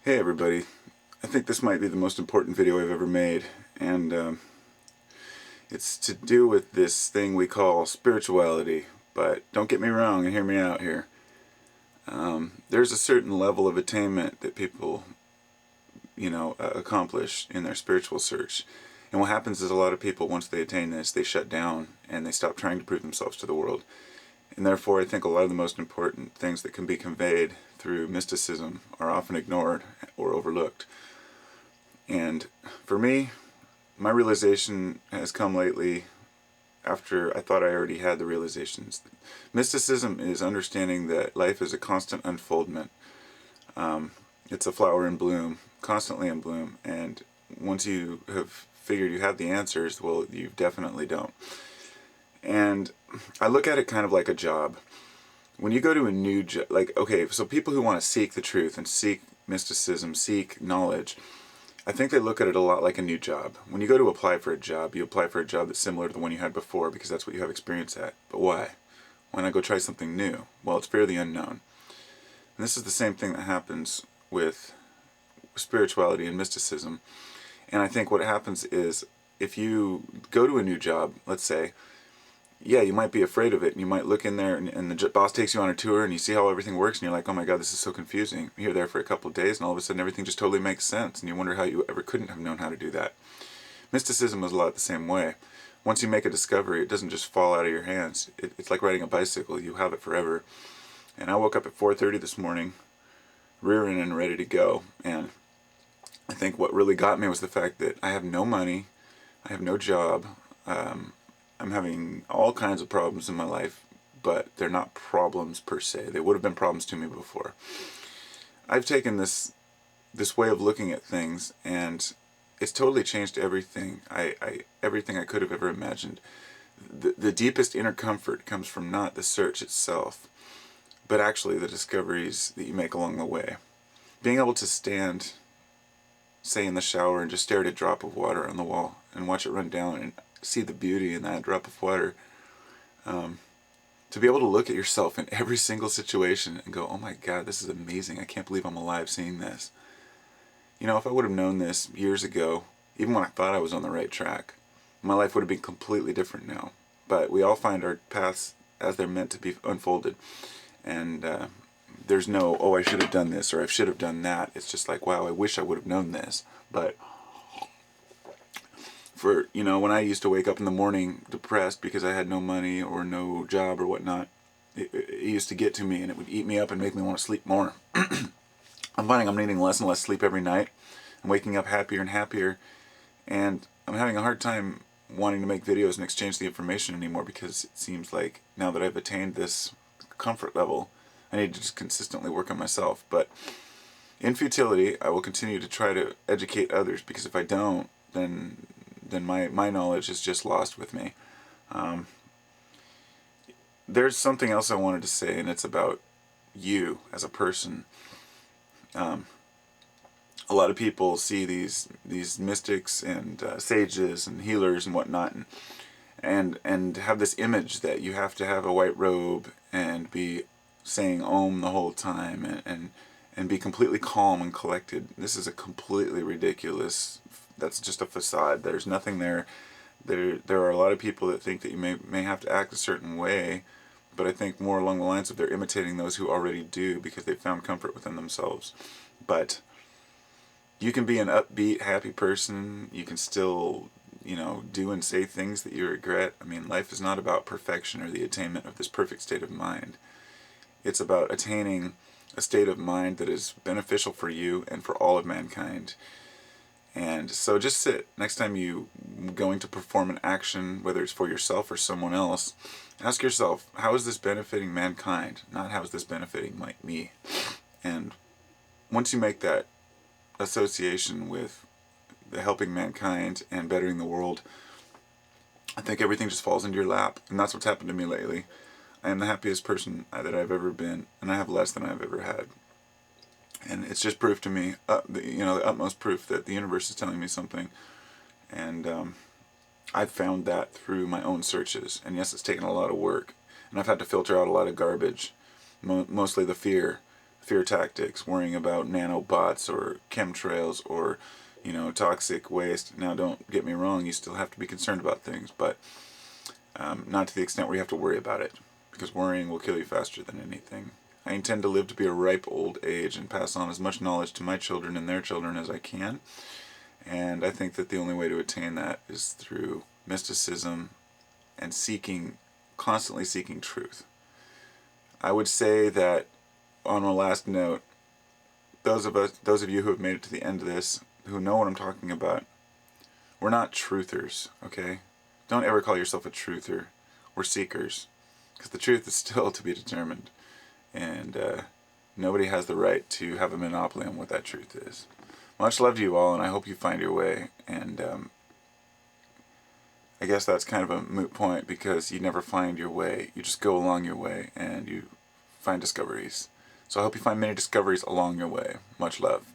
Hey everybody, I think this might be the most important video I've ever made, and it's to do with this thing we call spirituality. But don't get me wrong and hear me out here. There's a certain level of attainment that people, accomplish in their spiritual search. And what happens is a lot of people, once they attain this, they shut down and they stop trying to prove themselves to the world. And therefore I think a lot of the most important things that can be conveyed through mysticism are often ignored or overlooked. And for me, my realization has come lately after I thought I already had the realizations. Mysticism is understanding that life is a constant unfoldment. It's a flower in bloom, constantly in bloom, and once you have figured you have the answers, well, you definitely don't. And I look at it kind of like a job. When you go to a new job, so people who want to seek the truth and seek mysticism, seek knowledge, I think they look at it a lot like a new job. When you go to apply for a job, you apply for a job that's similar to the one you had before because that's what you have experience at. But why? Why not go try something new? Well, it's fairly unknown. And this is the same thing that happens with spirituality and mysticism. And I think what happens is if you go to a new job, let's say, yeah, you might be afraid of it, and you might look in there, and the boss takes you on a tour, and you see how everything works, and you're like, oh my god, this is so confusing. You're there for a couple of days, and all of a sudden everything just totally makes sense, and you wonder how you ever couldn't have known how to do that. Mysticism is a lot the same way. Once you make a discovery, it doesn't just fall out of your hands. It's like riding a bicycle. You have it forever. And I woke up at 4:30 this morning, rearing and ready to go, and I think what really got me was the fact that I have no money, I have no job, I'm having all kinds of problems in my life, but they're not problems per se. They would have been problems to me before. I've taken this way of looking at things, and it's totally changed everything. Everything I could have ever imagined. The deepest inner comfort comes from not the search itself, but actually the discoveries that you make along the way. Being able to stand, say in the shower, and just stare at a drop of water on the wall and watch it run down and see the beauty in that drop of water. To be able to look at yourself in every single situation and go, oh my god, this is amazing. I can't believe I'm alive seeing this. You know, if I would have known this years ago, even when I thought I was on the right track, my life would have been completely different now. But we all find our paths as they're meant to be unfolded. And there's no, oh, I should have done this or I should have done that. It's just like, wow, I wish I would have known this. But when I used to wake up in the morning depressed because I had no money or no job or whatnot, it used to get to me and it would eat me up and make me want to sleep more. I'm finding I'm needing less and less sleep every night. I'm waking up happier and happier, and I'm having a hard time wanting to make videos and exchange the information anymore because it seems like now that I've attained this comfort level, I need to just consistently work on myself. But in futility, I will continue to try to educate others, because if I don't, then my knowledge is just lost with me. There's something else I wanted to say, and it's about you as a person. A lot of people see these mystics and sages and healers and whatnot, and have this image that you have to have a white robe and be saying Om the whole time and be completely calm and collected. This is a completely ridiculous. That's just a facade. There's nothing there. There are a lot of people that think that you may have to act a certain way, but I think more along the lines of they're imitating those who already do because they've found comfort within themselves. But you can be an upbeat, happy person. You can still, do and say things that you regret. I mean, life is not about perfection or the attainment of this perfect state of mind. It's about attaining a state of mind that is beneficial for you and for all of mankind. And so just sit. Next time you going to perform an action, whether it's for yourself or someone else, ask yourself, how is this benefiting mankind? Not how is this benefiting me? And once you make that association with the helping mankind and bettering the world, I think everything just falls into your lap. And that's what's happened to me lately. I am the happiest person that I've ever been, and I have less than I've ever had. And it's just proof to me, the utmost proof that the universe is telling me something. And I've found that through my own searches. And yes, it's taken a lot of work. And I've had to filter out a lot of garbage, mostly the fear. fear tactics, worrying about nanobots or chemtrails or, toxic waste. Now, don't get me wrong, you still have to be concerned about things, but not to the extent where you have to worry about it, because worrying will kill you faster than anything. I intend to live to be a ripe old age and pass on as much knowledge to my children and their children as I can, and I think that the only way to attain that is through mysticism and constantly seeking truth. I would say that, on a last note, those of you who have made it to the end of this, who know what I'm talking about, we're not truthers, okay? Don't ever call yourself a truther. We're seekers, because the truth is still to be determined, and nobody has the right to have a monopoly on what that truth is. Much love to you all, and I hope you find your way, and I guess that's kind of a moot point, because you never find your way. You just go along your way, and you find discoveries. So I hope you find many discoveries along your way. Much love.